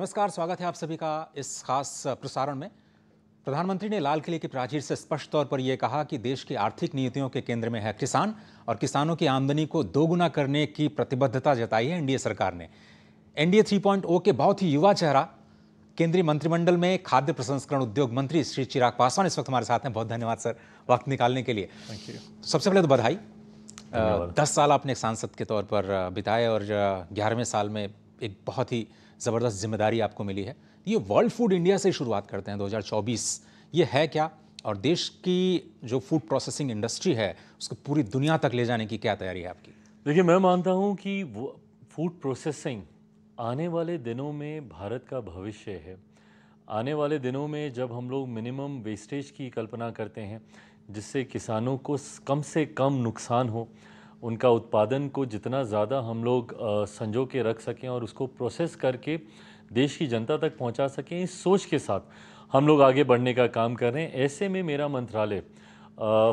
नमस्कार, स्वागत है आप सभी का इस खास प्रसारण में। प्रधानमंत्री ने लाल किले की प्राचीर से स्पष्ट तौर पर यह कहा कि देश की आर्थिक नीतियों के केंद्र में है किसान और किसानों की आमदनी को दोगुना करने की प्रतिबद्धता जताई है एनडीए सरकार ने। एनडीए 3.0 के बहुत ही युवा चेहरा केंद्रीय मंत्रिमंडल में खाद्य प्रसंस्करण उद्योग मंत्री श्री चिराग पासवान इस वक्त हमारे साथ हैं। बहुत धन्यवाद सर वक्त निकालने के लिए। Thank you. सबसे पहले तो बधाई। धन्यवाद। 10 साल आपने एक सांसद के तौर पर बिताए और 11वें साल में एक बहुत ही ज़बरदस्त जिम्मेदारी आपको मिली है। ये वर्ल्ड फूड इंडिया से शुरुआत करते हैं 2024। ये है क्या और देश की जो फूड प्रोसेसिंग इंडस्ट्री है उसको पूरी दुनिया तक ले जाने की क्या तैयारी है आपकी? देखिए, मैं मानता हूँ कि वो फूड प्रोसेसिंग आने वाले दिनों में भारत का भविष्य है। आने वाले दिनों में जब हम लोग मिनिमम वेस्टेज की कल्पना करते हैं, जिससे किसानों को कम से कम नुकसान हो, उनका उत्पादन को जितना ज़्यादा हम लोग संजो के रख सकें और उसको प्रोसेस करके देश की जनता तक पहुंचा सकें, इस सोच के साथ हम लोग आगे बढ़ने का काम कर रहे हैं। ऐसे में मेरा मंत्रालय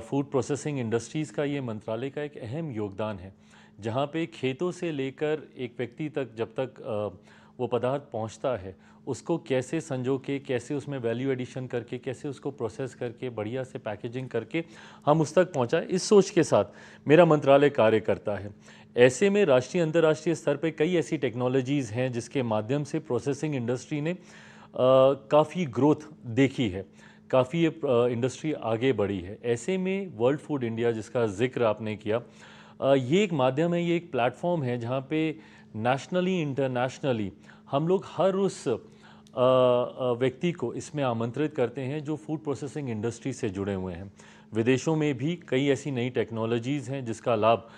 फूड प्रोसेसिंग इंडस्ट्रीज़ का ये मंत्रालय का एक अहम योगदान है, जहाँ पे खेतों से लेकर एक व्यक्ति तक जब तक वो पदार्थ पहुँचता है, उसको कैसे संजो के, कैसे उसमें वैल्यू एडिशन करके, कैसे उसको प्रोसेस करके, बढ़िया से पैकेजिंग करके हम उस तक पहुँचाए, इस सोच के साथ मेरा मंत्रालय कार्य करता है। ऐसे में राष्ट्रीय अंतर्राष्ट्रीय स्तर पे कई ऐसी टेक्नोलॉजीज़ हैं जिसके माध्यम से प्रोसेसिंग इंडस्ट्री ने काफ़ी ग्रोथ देखी है, काफ़ी ये इंडस्ट्री आगे बढ़ी है। ऐसे में वर्ल्ड फूड इंडिया जिसका जिक्र आपने किया, ये एक माध्यम है, ये एक प्लेटफॉर्म है जहाँ पे नेशनली इंटरनेशनली हम लोग हर उस व्यक्ति को इसमें आमंत्रित करते हैं जो फूड प्रोसेसिंग इंडस्ट्री से जुड़े हुए हैं। विदेशों में भी कई ऐसी नई टेक्नोलॉजीज़ हैं जिसका लाभ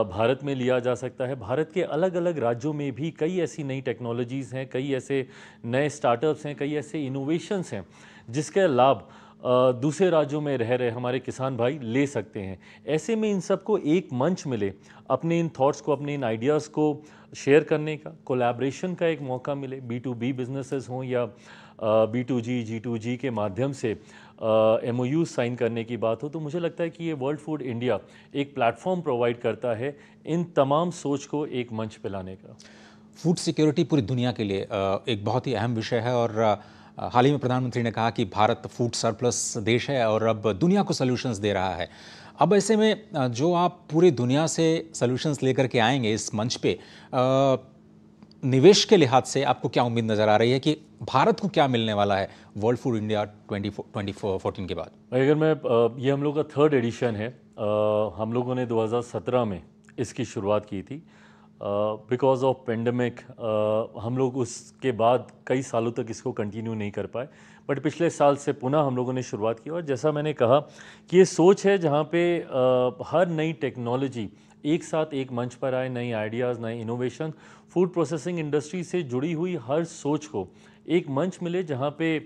भारत में लिया जा सकता है। भारत के अलग अलग राज्यों में भी कई ऐसी नई टेक्नोलॉजीज़ हैं, कई ऐसे नए स्टार्टअप्स हैं, कई ऐसे इनोवेशंस हैं जिसका लाभ दूसरे राज्यों में रह रहे हमारे किसान भाई ले सकते हैं। ऐसे में इन सबको एक मंच मिले, अपने इन थॉट्स को, अपने इन आइडियाज़ को शेयर करने का, कोलैबोरेशन का एक मौका मिले, B2B बिजनेसेस हों या B2G, G2G के माध्यम से MOU साइन करने की बात हो, तो मुझे लगता है कि ये वर्ल्ड फूड इंडिया एक प्लेटफॉर्म प्रोवाइड करता है इन तमाम सोच को एक मंच पे लाने का। फूड सिक्योरिटी पूरी दुनिया के लिए एक बहुत ही अहम विषय है और हाल ही में प्रधानमंत्री ने कहा कि भारत फूड सरप्लस देश है और अब दुनिया को सॉल्यूशंस दे रहा है। अब ऐसे में जो आप पूरी दुनिया से सॉल्यूशंस लेकर के आएंगे इस मंच पे, निवेश के लिहाज से आपको क्या उम्मीद नज़र आ रही है कि भारत को क्या मिलने वाला है वर्ल्ड फूड इंडिया 2014 के बाद? अगर मैं ये हम लोग का थर्ड एडिशन है। हम लोगों ने 2017 में इसकी शुरुआत की थी। बिकॉज ऑफ पेंडेमिक हम लोग उसके बाद कई सालों तक इसको कंटिन्यू नहीं कर पाए, बट पिछले साल से पुनः हम लोगों ने शुरुआत की। और जैसा मैंने कहा कि ये सोच है जहाँ पे हर नई टेक्नोलॉजी एक साथ एक मंच पर आए, नई आइडियाज़, नए इनोवेशन, फूड प्रोसेसिंग इंडस्ट्री से जुड़ी हुई हर सोच को एक मंच मिले जहाँ पे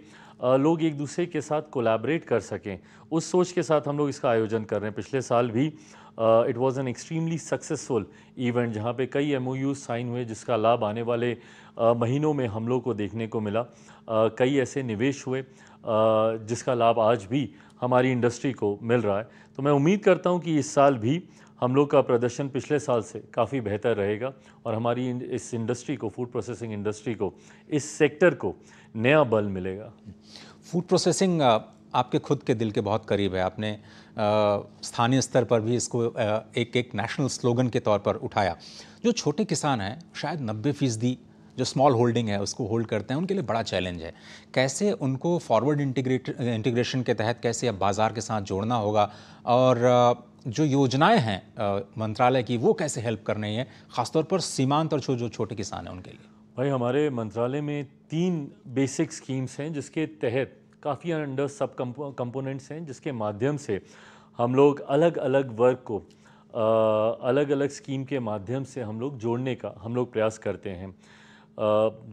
लोग एक दूसरे के साथ कोलैबोरेट कर सकें। उस सोच के साथ हम लोग इसका आयोजन कर रहे हैं। पिछले साल भी it was an extremely successful event जहाँ पे कई MOUs साइन हुए जिसका लाभ आने वाले महीनों में हम लोग को देखने को मिला। कई ऐसे निवेश हुए जिसका लाभ आज भी हमारी इंडस्ट्री को मिल रहा है। तो मैं उम्मीद करता हूँ कि इस साल भी हम लोग का प्रदर्शन पिछले साल से काफ़ी बेहतर रहेगा और हमारी इस इंडस्ट्री को, फूड प्रोसेसिंग इंडस्ट्री को, इस सेक्टर को नया बल मिलेगा। फूड प्रोसेसिंग आपके खुद के दिल के बहुत करीब है। आपने स्थानीय स्तर पर भी इसको एक नेशनल स्लोगन के तौर पर उठाया। जो छोटे किसान हैं, शायद 90% जो स्मॉल होल्डिंग है उसको होल्ड करते हैं, उनके लिए बड़ा चैलेंज है। कैसे उनको फॉरवर्ड इंटीग्रेशन के तहत कैसे अब बाज़ार के साथ जोड़ना होगा और जो योजनाएं हैं मंत्रालय की वो कैसे हेल्प कर रही हैं, ख़ासतौर पर सीमांत और जो छोटे किसान हैं उनके लिए? भाई, हमारे मंत्रालय में 3 बेसिक स्कीम्स हैं जिसके तहत काफ़ी अंडर सब कंपोनेंट्स हैं जिसके माध्यम से हम लोग अलग अलग वर्ग को अलग अलग स्कीम के माध्यम से हम लोग जोड़ने का हम लोग प्रयास करते हैं।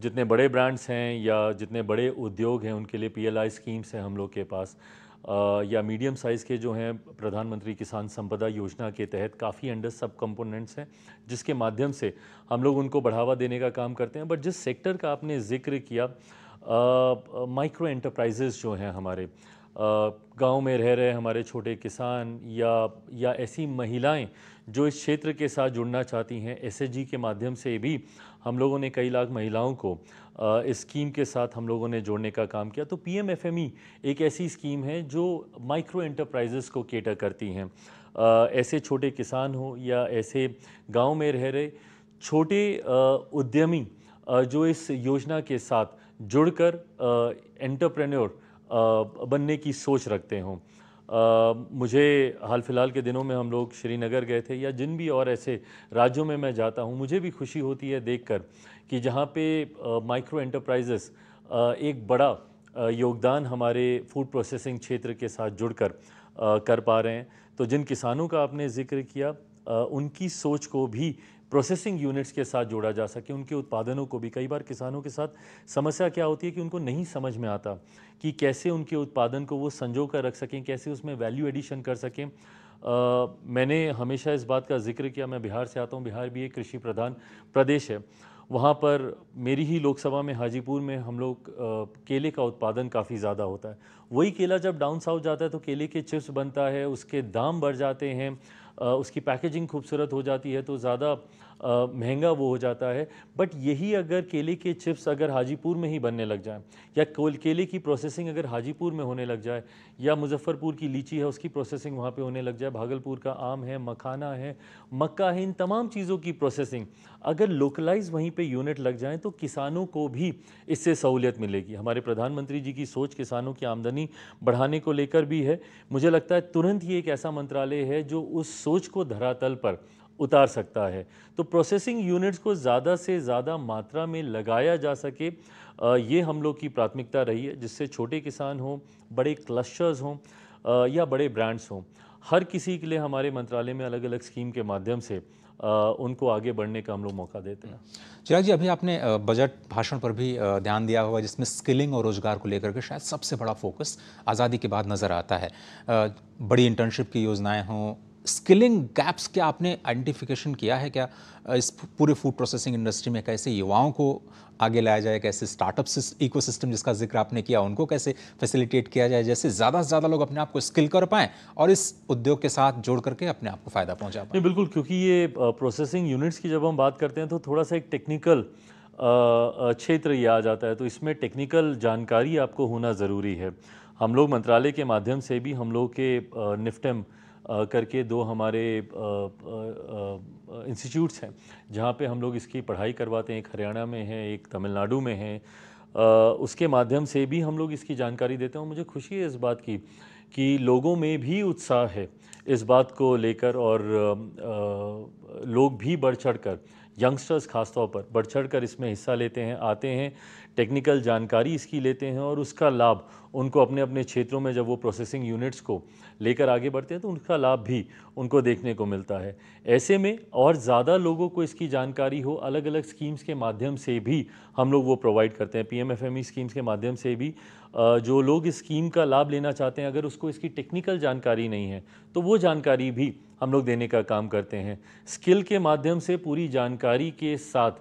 जितने बड़े ब्रांड्स हैं या जितने बड़े उद्योग हैं उनके लिए PLI स्कीम्स हैं हम लोग के पास, या मीडियम साइज़ के जो हैं प्रधानमंत्री किसान संपदा योजना के तहत काफ़ी अंडर सब कंपोनेंट्स हैं जिसके माध्यम से हम लोग उनको बढ़ावा देने का काम करते हैं। बट जिस सेक्टर का आपने जिक्र किया, माइक्रो एंटरप्राइजेज़ जो हैं हमारे गांव में रह रहे हमारे छोटे किसान या ऐसी महिलाएं जो इस क्षेत्र के साथ जुड़ना चाहती हैं, SHG के माध्यम से भी हम लोगों ने कई लाख महिलाओं को इस स्कीम के साथ हम लोगों ने जोड़ने का काम किया। तो PMFME एक ऐसी स्कीम है जो माइक्रो एंटरप्राइजेस को केटर करती हैं। ऐसे छोटे किसान हो या ऐसे गांव में रह रहे छोटे उद्यमी जो इस योजना के साथ जुड़कर एंटरप्रेन्योर बनने की सोच रखते हों। मुझे हाल फिलहाल के दिनों में हम लोग श्रीनगर गए थे, या जिन भी और ऐसे राज्यों में मैं जाता हूँ, मुझे भी खुशी होती है देखकर कि जहाँ पे माइक्रो एंटरप्राइजेस एक बड़ा योगदान हमारे फूड प्रोसेसिंग क्षेत्र के साथ जुड़कर कर पा रहे हैं। तो जिन किसानों का आपने जिक्र किया, उनकी सोच को भी प्रोसेसिंग यूनिट्स के साथ जोड़ा जा सके, उनके उत्पादनों को भी। कई बार किसानों के साथ समस्या क्या होती है कि उनको नहीं समझ में आता कि कैसे उनके उत्पादन को वो संजो कर रख सकें, कैसे उसमें वैल्यू एडिशन कर सकें। मैंने हमेशा इस बात का जिक्र किया, मैं बिहार से आता हूँ, बिहार भी एक कृषि प्रधान प्रदेश है। वहाँ पर मेरी ही लोकसभा में हाजीपुर में हम लोग केले का उत्पादन काफ़ी ज़्यादा होता है। वही केला जब डाउन साउथ जाता है तो केले के चिप्स बनता है, उसके दाम बढ़ जाते हैं, उसकी पैकेजिंग खूबसूरत हो जाती है, तो ज़्यादा महंगा वो हो जाता है। बट यही अगर केले के चिप्स अगर हाजीपुर में ही बनने लग जाए, या केले की प्रोसेसिंग अगर हाजीपुर में होने लग जाए, या मुजफ्फरपुर की लीची है उसकी प्रोसेसिंग वहाँ पे होने लग जाए, भागलपुर का आम है, मखाना है, मक्का है, इन तमाम चीज़ों की प्रोसेसिंग अगर लोकलाइज वहीं पे यूनिट लग जाएं तो किसानों को भी इससे सहूलियत मिलेगी। हमारे प्रधानमंत्री जी की सोच किसानों की आमदनी बढ़ाने को लेकर भी है। मुझे लगता है तुरंत ही एक ऐसा मंत्रालय है जो उस सोच को धरातल पर उतार सकता है। तो प्रोसेसिंग यूनिट्स को ज़्यादा से ज़्यादा मात्रा में लगाया जा सके, ये हम लोग की प्राथमिकता रही है, जिससे छोटे किसान हों, बड़े क्लस्टर्स हों या बड़े ब्रांड्स हों, हर किसी के लिए हमारे मंत्रालय में अलग अलग स्कीम के माध्यम से उनको आगे बढ़ने का हम लोग मौका देते हैं। चिराग जी, अभी आपने बजट भाषण पर भी ध्यान दिया होगा, जिसमें स्किलिंग और रोजगार को लेकर के शायद सबसे बड़ा फोकस आज़ादी के बाद नज़र आता है। बड़ी इंटर्नशिप की योजनाएं हों, स्किलिंग गैप्स क्या आपने आइडेंटिफिकेशन किया है क्या इस पूरे फूड प्रोसेसिंग इंडस्ट्री में? कैसे युवाओं को आगे लाया जाए, कैसे स्टार्टअप इकोसिस्टम जिसका जिक्र आपने किया उनको कैसे फैसिलिटेट किया जाए, जैसे ज़्यादा से ज़्यादा लोग अपने आप को स्किल कर पाएँ और इस उद्योग के साथ जोड़ करके अपने आप को फ़ायदा पहुँचा पाएँ? नहीं, बिल्कुल, क्योंकि ये प्रोसेसिंग यूनिट्स की जब हम बात करते हैं तो थोड़ा सा एक टेक्निकल क्षेत्र ये आ जाता है, तो इसमें टेक्निकल जानकारी आपको होना ज़रूरी है। हम लोग मंत्रालय के माध्यम से भी हम लोग के निफ्टेम करके 2 हमारे इंस्टीट्यूट्स हैं जहाँ पे हम लोग इसकी पढ़ाई करवाते हैं। एक हरियाणा में है, एक तमिलनाडु में है। उसके माध्यम से भी हम लोग इसकी जानकारी देते हैं। मुझे खुशी है इस बात की कि लोगों में भी उत्साह है इस बात को लेकर, और लोग भी बढ़ चढ़ कर, यंगस्टर्स खासतौर पर बढ़ चढ़ कर इसमें हिस्सा लेते हैं, आते हैं, टेक्निकल जानकारी इसकी लेते हैं, और उसका लाभ उनको अपने अपने क्षेत्रों में जब वो प्रोसेसिंग यूनिट्स को लेकर आगे बढ़ते हैं तो उनका लाभ भी उनको देखने को मिलता है। ऐसे में और ज़्यादा लोगों को इसकी जानकारी हो, अलग अलग स्कीम्स के माध्यम से भी हम लोग वो प्रोवाइड करते हैं। PMFME स्कीम्स के माध्यम से भी जो लोग इस स्कीम का लाभ लेना चाहते हैं, अगर उसको इसकी टेक्निकल जानकारी नहीं है तो वो जानकारी भी हम लोग देने का काम करते हैं। स्किल के माध्यम से पूरी जानकारी के साथ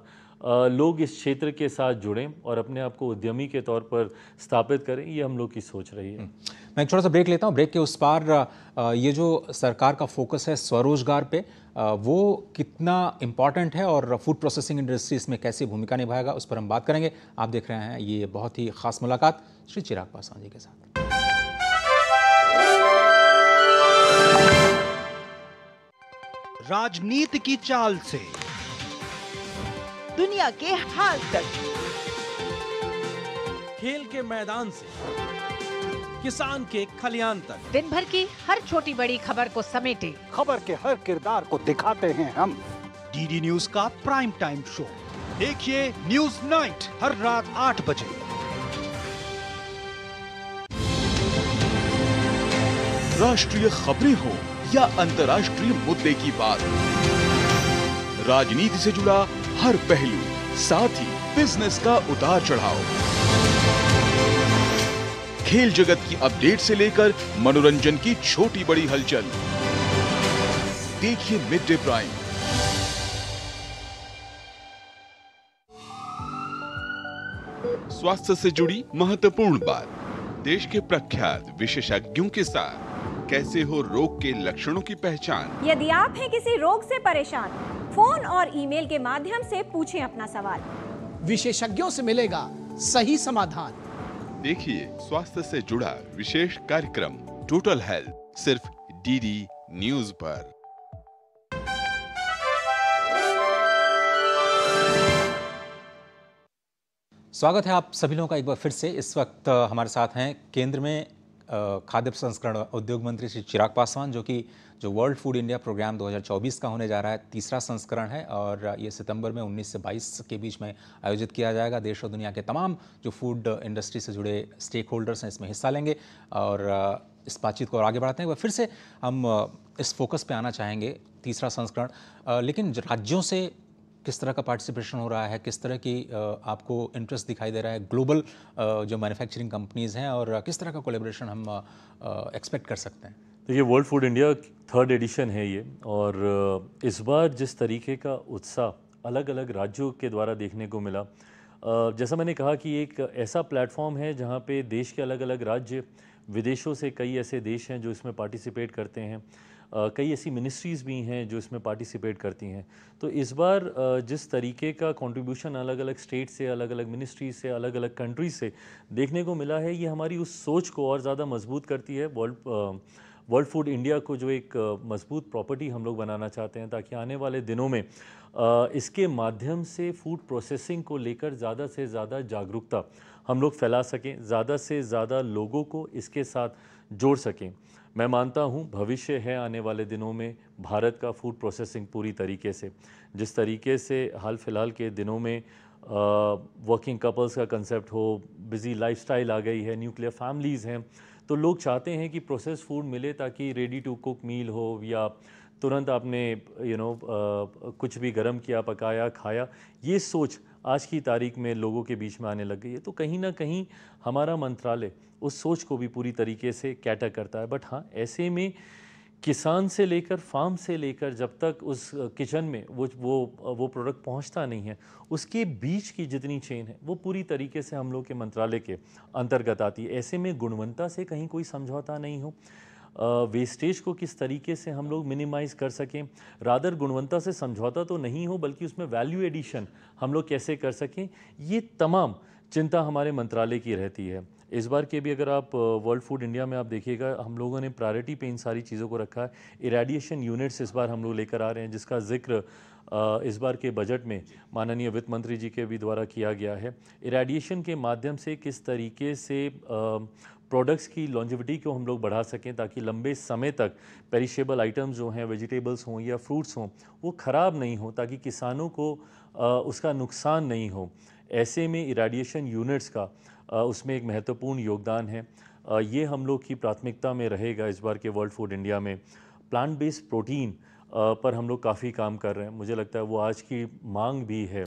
लोग इस क्षेत्र के साथ जुड़ें और अपने आप को उद्यमी के तौर पर स्थापित करें, ये हम लोग की सोच रही है। मैं एक छोटा सा ब्रेक लेता हूँ। ब्रेक के उस पार ये जो सरकार का फोकस है स्वरोजगार पे, वो कितना इम्पॉर्टेंट है और फूड प्रोसेसिंग इंडस्ट्री इसमें कैसी भूमिका निभाएगा, उस पर हम बात करेंगे। आप देख रहे हैं ये बहुत ही खास मुलाकात श्री चिराग पासवान जी के साथ। राजनीति की चाल से दुनिया के हाल तक, खेल के मैदान से किसान के खलियान तक, दिन भर की हर छोटी बड़ी खबर को समेटे खबर के हर किरदार को दिखाते हैं हम। डीडी न्यूज का प्राइम टाइम शो देखिए न्यूज नाइट हर रात 8 बजे। राष्ट्रीय खबरें हो या अंतर्राष्ट्रीय मुद्दे की बात, राजनीति से जुड़ा हर पहलू, साथ ही बिजनेस का उतार चढ़ाव, खेल जगत की अपडेट से लेकर मनोरंजन की छोटी बड़ी हलचल, देखिए मिड डे प्राइम। स्वास्थ्य से जुड़ी महत्वपूर्ण बात, देश के प्रख्यात विशेषज्ञों के साथ कैसे हो रोग के लक्षणों की पहचान। यदि आप हैं किसी रोग से परेशान, फोन और ईमेल के माध्यम से पूछें अपना सवाल। विशेषज्ञों से मिलेगा सही समाधान। देखिए स्वास्थ्य से जुड़ा विशेष कार्यक्रम टोटल हेल्थ सिर्फ डीडी न्यूज पर। स्वागत है आप सभी लोगों का एक बार फिर से। इस वक्त हमारे साथ हैं केंद्र में खाद्य प्रसंस्करण उद्योग मंत्री श्री चिराग पासवान, जो वर्ल्ड फूड इंडिया प्रोग्राम 2024 का होने जा रहा है, तीसरा संस्करण है और ये सितंबर में 19 से 22 के बीच में आयोजित किया जाएगा। देश और दुनिया के तमाम जो फूड इंडस्ट्री से जुड़े स्टेक होल्डर्स हैं इसमें हिस्सा लेंगे और इस बातचीत को और आगे बढ़ाते हैं। फिर से हम इस फोकस पे आना चाहेंगे, तीसरा संस्करण, लेकिन राज्यों से किस तरह का पार्टिसिपेशन हो रहा है, किस तरह की आपको इंटरेस्ट दिखाई दे रहा है ग्लोबल जो मैन्युफैक्चरिंग कंपनीज़ हैं, और किस तरह का कोलैबोरेशन हम एक्सपेक्ट कर सकते हैं? तो ये world food India 3rd addition है ये, और इस बार जिस तरीके का उत्साह अलग अलग राज्यों के द्वारा देखने को मिला, जैसा मैंने कहा कि एक ऐसा प्लेटफॉर्म है जहाँ पे देश के अलग अलग राज्य, विदेशों से कई ऐसे देश हैं जो इसमें पार्टिसिपेट करते हैं, कई ऐसी मिनिस्ट्रीज़ भी हैं जो इसमें पार्टिसिपेट करती हैं। तो इस बार जिस तरीके का कंट्रीब्यूशन अलग अलग स्टेट से, अलग अलग मिनिस्ट्री से, अलग अलग कंट्री से देखने को मिला है, ये हमारी उस सोच को और ज़्यादा मजबूत करती है। वर्ल्ड फूड इंडिया को जो एक मजबूत प्रॉपर्टी हम लोग बनाना चाहते हैं, ताकि आने वाले दिनों में इसके माध्यम से फूड प्रोसेसिंग को लेकर ज़्यादा से ज़्यादा जागरूकता हम लोग फैला सकें, ज़्यादा से ज़्यादा लोगों को इसके साथ जोड़ सकें। मैं मानता हूँ भविष्य है आने वाले दिनों में भारत का फूड प्रोसेसिंग पूरी तरीके से, जिस तरीके से हाल फिलहाल के दिनों में वर्किंग कपल्स का कंसेप्ट हो, बिज़ी लाइफस्टाइल आ गई है, न्यूक्लियर फैमिलीज़ हैं, तो लोग चाहते हैं कि प्रोसेस फूड मिले ताकि रेडी टू कुक मील हो, या तुरंत आपने कुछ भी गर्म किया, पकाया, खाया। ये सोच आज की तारीख में लोगों के बीच में आने लग गई है। तो कहीं ना कहीं हमारा मंत्रालय उस सोच को भी पूरी तरीके से कैटर करता है। बट हाँ, ऐसे में किसान से लेकर, फार्म से लेकर, जब तक उस किचन में वो प्रोडक्ट पहुंचता नहीं है, उसके बीच की जितनी चेन है वो पूरी तरीके से हम लोग के मंत्रालय के अंतर्गत आती है। ऐसे में गुणवत्ता से कहीं कोई समझौता नहीं हो, वेस्टेज को किस तरीके से हम लोग मिनिमाइज़ कर सकें, रादर गुणवत्ता से समझौता तो नहीं हो बल्कि उसमें वैल्यू एडिशन हम लोग कैसे कर सकें, ये तमाम चिंता हमारे मंत्रालय की रहती है। इस बार के भी अगर आप वर्ल्ड फूड इंडिया में आप देखिएगा, हम लोगों ने प्रायोरिटी पे इन सारी चीज़ों को रखा है। इरेडिएशन यूनिट्स इस बार हम लोग लेकर आ रहे हैं, जिसका जिक्र इस बार के बजट में माननीय वित्त मंत्री जी के भी द्वारा किया गया है। इरेडिएशन के माध्यम से किस तरीके से प्रोडक्ट्स की लॉन्जिविटी को हम लोग बढ़ा सकें, ताकि लंबे समय तक पेरिशेबल आइटम्स जो हैं, वेजिटेबल्स हों या फ्रूट्स हों, वो ख़राब नहीं हो, ताकि किसानों को उसका नुकसान नहीं हो। ऐसे में इरेडिएशन यूनिट्स का उसमें एक महत्वपूर्ण योगदान है। ये हम लोग की प्राथमिकता में रहेगा इस बार के वर्ल्ड फूड इंडिया में। प्लांट बेस्ड प्रोटीन पर हम लोग काफ़ी काम कर रहे हैं, मुझे लगता है वो आज की मांग भी है।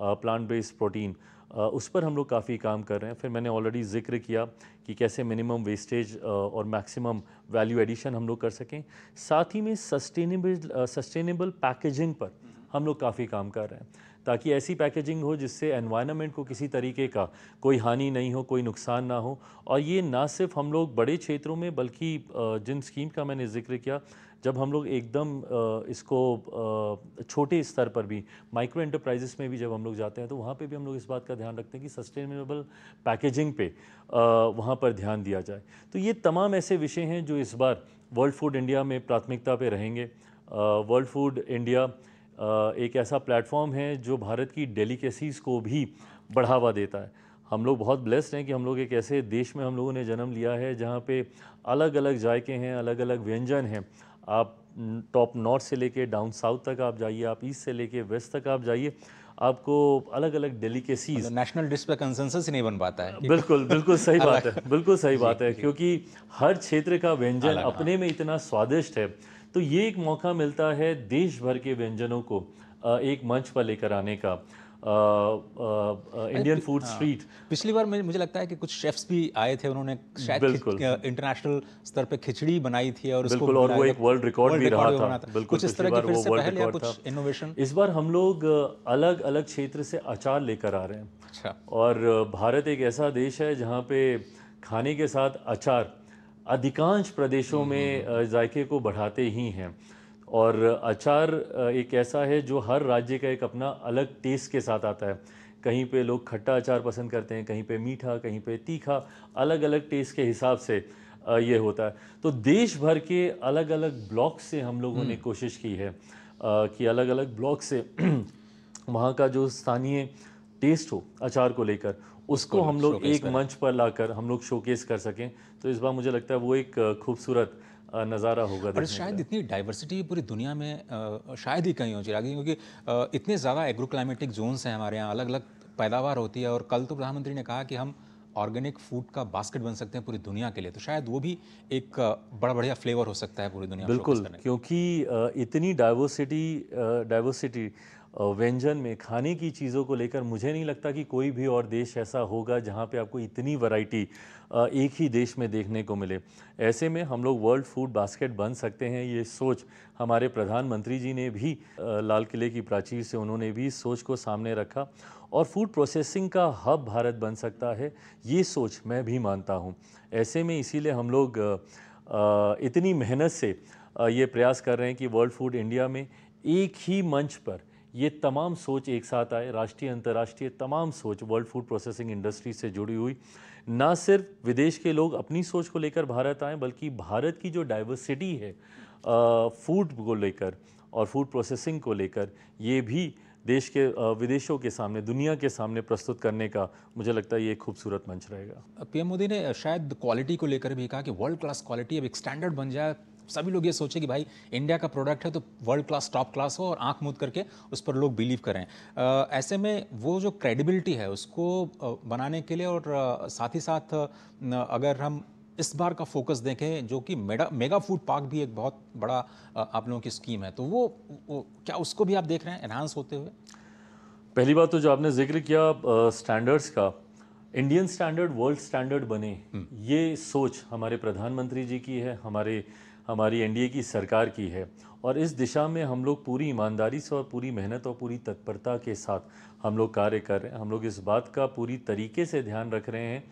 प्लांट बेस्ड प्रोटीन उस पर हम लोग काफ़ी काम कर रहे हैं। फिर मैंने ऑलरेडी जिक्र किया कि कैसे मिनिमम वेस्टेज और मैक्सिमम वैल्यू एडिशन हम लोग कर सकें। साथ ही में सस्टेनेबल पैकेजिंग पर हम लोग काफ़ी काम कर रहे हैं, ताकि ऐसी पैकेजिंग हो जिससे एनवायरनमेंट को किसी तरीके का कोई हानि नहीं हो, कोई नुकसान ना हो। और ये ना सिर्फ हम लोग बड़े क्षेत्रों में, बल्कि जिन स्कीम का मैंने जिक्र किया, जब हम लोग एकदम इसको छोटे स्तर पर भी, माइक्रो एंटरप्राइजेस में भी जब हम लोग जाते हैं, तो वहाँ पे भी हम लोग इस बात का ध्यान रखते हैं कि सस्टेनेबल पैकेजिंग पे वहाँ पर ध्यान दिया जाए। तो ये तमाम ऐसे विषय हैं जो इस बार वर्ल्ड फूड इंडिया में प्राथमिकता पे रहेंगे। वर्ल्ड फूड इंडिया एक ऐसा प्लेटफॉर्म है जो भारत की डेलिकेसीज़ को भी बढ़ावा देता है। हम लोग बहुत ब्लेस्ड हैं कि हम लोग एक ऐसे देश में हम लोगों ने जन्म लिया है जहाँ पे अलग अलग जायके हैं, अलग अलग व्यंजन हैं। आप टॉप नॉर्थ से लेके डाउन साउथ तक आप जाइए, आप ईस्ट से लेके वेस्ट तक आप जाइए, आपको अलग अलग डेलिकेसीज, नेशनल डिश पे कंसेंसस ही नहीं बन पाता है। बिल्कुल बिल्कुल सही बात है, बिल्कुल सही बात है, क्योंकि हर क्षेत्र का व्यंजन अपने में इतना स्वादिष्ट है। तो ये एक मौका मिलता है देश भर के व्यंजनों को एक मंच पर लेकर आने का। इंडियन फूड स्ट्रीट, पिछली बार मुझे लगता है कि कुछ शेफ्स भी आए थे, उन्होंने शायद इंटरनेशनल स्तर पे खिचड़ी बनाई थी और उसको, और वो एक वर्ल्ड रिकॉर्ड भी रहा था। बिल्कुल, कुछ इस तरह की फिर से पहल या कुछ इनोवेशन। इस बार हम लोग अलग अलग क्षेत्र से अचार लेकर आ रहे हैं। अच्छा। और भारत एक ऐसा देश है जहाँ पे खाने के साथ अचार अधिकांश प्रदेशों में जायके को बढ़ाते ही हैं। और अचार एक ऐसा है जो हर राज्य का एक अपना अलग टेस्ट के साथ आता है। कहीं पे लोग खट्टा अचार पसंद करते हैं, कहीं पे मीठा, कहीं पे तीखा, अलग अलग टेस्ट के हिसाब से ये होता है। तो देश भर के अलग अलग ब्लॉक से हम लोगों ने कोशिश की है कि अलग अलग ब्लॉक से वहाँ का जो स्थानीय टेस्ट हो अचार को लेकर उसको हम लोग showcase एक करें। मंच पर लाकर हम लोग शोकेस कर सकें। तो इस बार मुझे लगता है वो एक खूबसूरत नज़ारा होगा और देखने शायद का। इतनी डाइवर्सिटी पूरी दुनिया में शायद ही कहीं हो चिरागी, क्योंकि इतने ज़्यादा एग्रो क्लाइमेटिक जोन्स हैं हमारे यहाँ, अलग अलग पैदावार होती है। और कल तो प्रधानमंत्री ने कहा कि हम ऑर्गेनिक फूड का बास्केट बन सकते हैं पूरी दुनिया के लिए, तो शायद वो भी एक बड़ा बढ़िया फ्लेवर हो सकता है पूरी दुनिया में showcase बिल्कुल, करने का। क्योंकि इतनी डाइवर्सिटी व्यंजन में खाने की चीज़ों को लेकर मुझे नहीं लगता कि कोई भी और देश ऐसा होगा जहाँ पे आपको इतनी वैरायटी एक ही देश में देखने को मिले। ऐसे में हम लोग वर्ल्ड फूड बास्केट बन सकते हैं, ये सोच हमारे प्रधानमंत्री जी ने भी लाल किले की प्राचीर से उन्होंने भी इस सोच को सामने रखा। और फूड प्रोसेसिंग का हब भारत बन सकता है, ये सोच मैं भी मानता हूँ। ऐसे में इसीलिए हम लोग इतनी मेहनत से ये प्रयास कर रहे हैं कि वर्ल्ड फूड इंडिया में एक ही मंच पर ये तमाम सोच एक साथ आए, राष्ट्रीय अंतर्राष्ट्रीय तमाम सोच वर्ल्ड फूड प्रोसेसिंग इंडस्ट्री से जुड़ी हुई। ना सिर्फ विदेश के लोग अपनी सोच को लेकर भारत आएँ, बल्कि भारत की जो डाइवर्सिटी है फूड को लेकर और फूड प्रोसेसिंग को लेकर, ये भी देश के विदेशों के सामने, दुनिया के सामने प्रस्तुत करने का मुझे लगता है ये एक खूबसूरत मंच रहेगा। पीएम मोदी ने शायद क्वालिटी को लेकर भी कहा कि वर्ल्ड क्लास क्वालिटी अब एक स्टैंडर्ड बन जाए, सभी लोग ये सोचे कि भाई इंडिया का प्रोडक्ट है तो वर्ल्ड क्लास टॉप क्लास हो और आंख मूंद करके उस पर लोग बिलीव करें। ऐसे में वो जो क्रेडिबिलिटी है उसको बनाने के लिए, और साथ ही साथ अगर हम इस बार का फोकस देखें, जो कि मेगा फूड पार्क भी एक बहुत बड़ा आप लोगों की स्कीम है, तो वो क्या उसको भी आप देख रहे हैं एनहांस होते हुए? पहली बात तो जो आपने जिक्र किया स्टैंडर्ड्स का, इंडियन स्टैंडर्ड वर्ल्ड स्टैंडर्ड बने, ये सोच हमारे प्रधानमंत्री जी की है, हमारी एनडीए की सरकार की है। और इस दिशा में हम लोग पूरी ईमानदारी से और पूरी मेहनत और पूरी तत्परता के साथ हम लोग कार्य कर रहे हैं। हम लोग इस बात का पूरी तरीके से ध्यान रख रहे हैं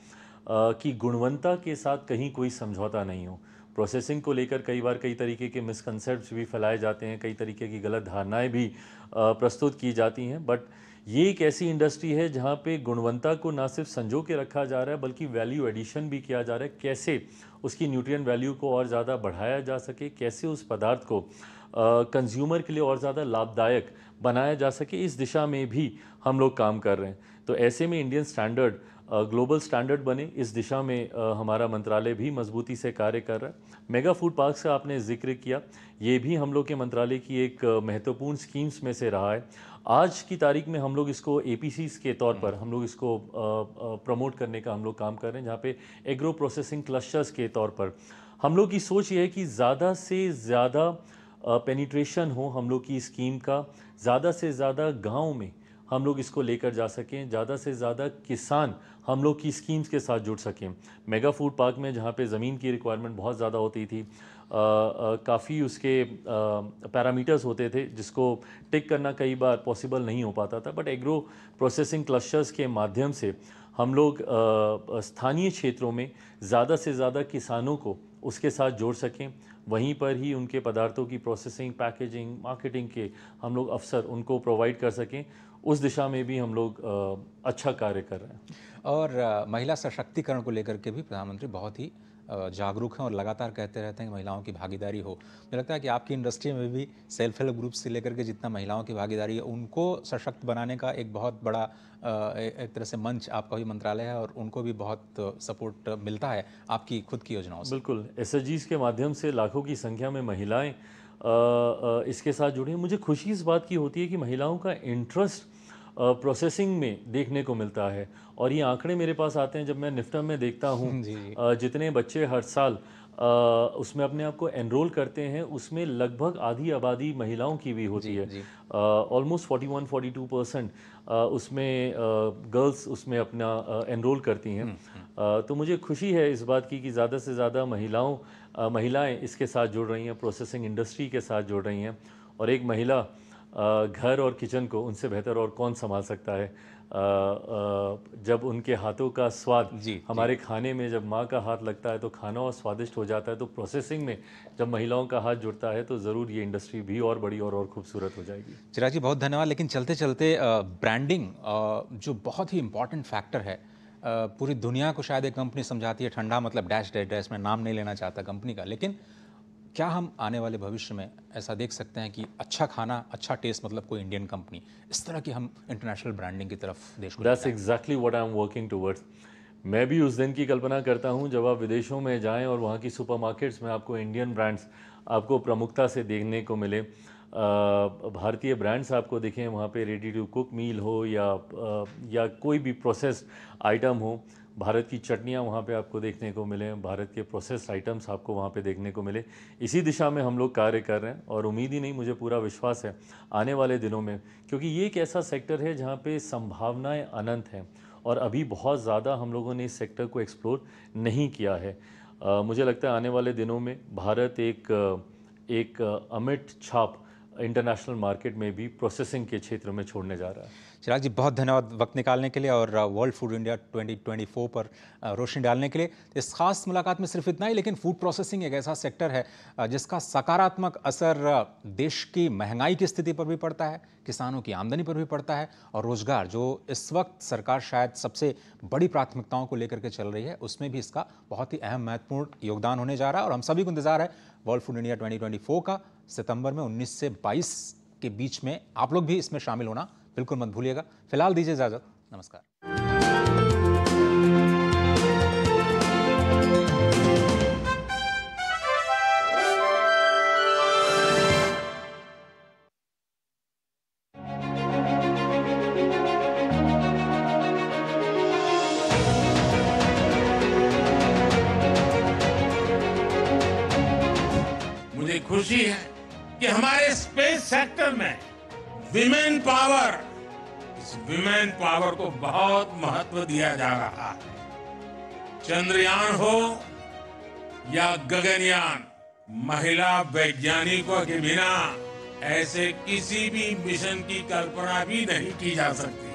कि गुणवत्ता के साथ कहीं कोई समझौता नहीं हो। प्रोसेसिंग को लेकर कई बार कई तरीके के मिसकंसेप्ट्स भी फैलाए जाते हैं, कई तरीके की गलत धारणाएं भी प्रस्तुत की जाती हैं, बट ये एक ऐसी इंडस्ट्री है जहाँ पे गुणवत्ता को ना सिर्फ संजो के रखा जा रहा है बल्कि वैल्यू एडिशन भी किया जा रहा है। कैसे उसकी न्यूट्रिएंट वैल्यू को और ज़्यादा बढ़ाया जा सके, कैसे उस पदार्थ को कंज्यूमर के लिए और ज़्यादा लाभदायक बनाया जा सके, इस दिशा में भी हम लोग काम कर रहे हैं। तो ऐसे में इंडियन स्टैंडर्ड ग्लोबल स्टैंडर्ड बने, इस दिशा में हमारा मंत्रालय भी मजबूती से कार्य कर रहा है। मेगा फूड पार्क का आपने जिक्र किया, ये भी हम लोग के मंत्रालय की एक महत्वपूर्ण स्कीम्स में से रहा है। आज की तारीख में हम लोग इसको एपीसीज के तौर पर हम लोग इसको प्रमोट करने का हम लोग काम कर रहे हैं, जहाँ पे एग्रो प्रोसेसिंग क्लस्टर्स के तौर पर हम लोग की सोच ये है कि ज़्यादा से ज़्यादा पेनिट्रेशन हो हम लोग की स्कीम का, ज़्यादा से ज़्यादा गाँव में हम लोग इसको लेकर जा सकें, ज़्यादा से ज़्यादा किसान हम लोग की स्कीम्स के साथ जुड़ सकें। मेगा फूड पार्क में जहाँ पे ज़मीन की रिक्वायरमेंट बहुत ज़्यादा होती थी, काफ़ी उसके पैरामीटर्स होते थे जिसको टिक करना कई बार पॉसिबल नहीं हो पाता था, बट एग्रो प्रोसेसिंग क्लस्टर्स के माध्यम से हम लोग स्थानीय क्षेत्रों में ज़्यादा से ज़्यादा किसानों को उसके साथ जोड़ सकें, वहीं पर ही उनके पदार्थों की प्रोसेसिंग, पैकेजिंग, मार्केटिंग के हम लोग अवसर उनको प्रोवाइड कर सकें, उस दिशा में भी हम लोग अच्छा कार्य कर रहे हैं। और महिला सशक्तिकरण को लेकर के भी प्रधानमंत्री बहुत ही जागरूक हैं और लगातार कहते रहते हैं कि महिलाओं की भागीदारी हो। मुझे लगता है कि आपकी इंडस्ट्री में भी सेल्फ हेल्प ग्रुप से लेकर के जितना महिलाओं की भागीदारी है, उनको सशक्त बनाने का एक बहुत बड़ा एक तरह से मंच आपका भी मंत्रालय है, और उनको भी बहुत सपोर्ट मिलता है आपकी खुद की योजनाओं से। बिल्कुल, एसएचजीज के माध्यम से लाखों की संख्या में महिलाएं इसके साथ जुड़ी हैं। मुझे खुशी इस बात की होती है कि महिलाओं का इंटरेस्ट प्रोसेसिंग में देखने को मिलता है, और ये आंकड़े मेरे पास आते हैं जब मैं निफ्टम में देखता हूँ जितने बच्चे हर साल उसमें अपने आप को एनरोल करते हैं, उसमें लगभग आधी आबादी महिलाओं की भी होती है। ऑलमोस्ट 41-42% उसमें गर्ल्स उसमें अपना एनरोल करती हैं। तो मुझे खुशी है इस बात की कि ज़्यादा से ज़्यादा महिलाएं इसके साथ जुड़ रही हैं, प्रोसेसिंग इंडस्ट्री के साथ जुड़ रही हैं। और एक महिला घर और किचन को उनसे बेहतर और कौन संभाल सकता है। जब उनके हाथों का स्वाद हमारे खाने में, जब माँ का हाथ लगता है तो खाना और स्वादिष्ट हो जाता है। तो प्रोसेसिंग में जब महिलाओं का हाथ जुड़ता है तो ज़रूर ये इंडस्ट्री भी और बड़ी और खूबसूरत हो जाएगी। चिराग जी बहुत धन्यवाद। लेकिन चलते चलते ब्रांडिंग जो बहुत ही इम्पॉर्टेंट फैक्टर है, पूरी दुनिया को शायद एक कंपनी समझाती है ठंडा मतलब डैश डैश डैश, मैं नाम नहीं लेना चाहता कंपनी का, लेकिन क्या हम आने वाले भविष्य में ऐसा देख सकते हैं कि अच्छा खाना, अच्छा टेस्ट मतलब कोई इंडियन कंपनी, इस तरह की हम इंटरनेशनल ब्रांडिंग की तरफ देश को? That's exactly what I am working towards. मैं भी उस दिन की कल्पना करता हूं जब आप विदेशों में जाएं और वहां की सुपरमार्केट्स में आपको इंडियन ब्रांड्स आपको प्रमुखता से देखने को मिले, भारतीय ब्रांड्स आपको दिखें वहाँ पे, रेडी टू कुक मील हो या कोई भी प्रोसेस्ड आइटम हो। भारत की चटनियाँ वहाँ पे आपको देखने को मिले, भारत के प्रोसेस्ड आइटम्स आपको वहाँ पे देखने को मिले। इसी दिशा में हम लोग कार्य कर रहे हैं और उम्मीद ही नहीं, मुझे पूरा विश्वास है आने वाले दिनों में, क्योंकि ये एक ऐसा सेक्टर है जहाँ पे संभावनाएं अनंत हैं और अभी बहुत ज़्यादा हम लोगों ने इस सेक्टर को एक्सप्लोर नहीं किया है। मुझे लगता है आने वाले दिनों में भारत एक अमिट छाप इंटरनेशनल मार्केट में भी प्रोसेसिंग के क्षेत्र में छोड़ने जा रहा है। चिराग जी बहुत धन्यवाद वक्त निकालने के लिए और वर्ल्ड फूड इंडिया 2024 पर रोशनी डालने के लिए। इस खास मुलाकात में सिर्फ इतना ही, लेकिन फूड प्रोसेसिंग एक ऐसा सेक्टर है जिसका सकारात्मक असर देश की महंगाई की स्थिति पर भी पड़ता है, किसानों की आमदनी पर भी पड़ता है और रोजगार, जो इस वक्त सरकार शायद सबसे बड़ी प्राथमिकताओं को लेकर के चल रही है, उसमें भी इसका बहुत ही अहम महत्वपूर्ण योगदान होने जा रहा है। और हम सभी को इंतजार है वर्ल्ड फूड इंडिया 2024 का, सितंबर में 19 से 22 के बीच में। आप लोग भी इसमें शामिल होना बिल्कुल मत भूलिएगा। फिलहाल दीजिए इजाजत, नमस्कार। मुझे खुशी है कि हमारे स्पेस सेक्टर में विमेन पावर, इस विमेन पावर को बहुत महत्व दिया जा रहा है। चंद्रयान हो या गगनयान, महिला वैज्ञानिकों के बिना ऐसे किसी भी मिशन की कल्पना भी नहीं की जा सकती।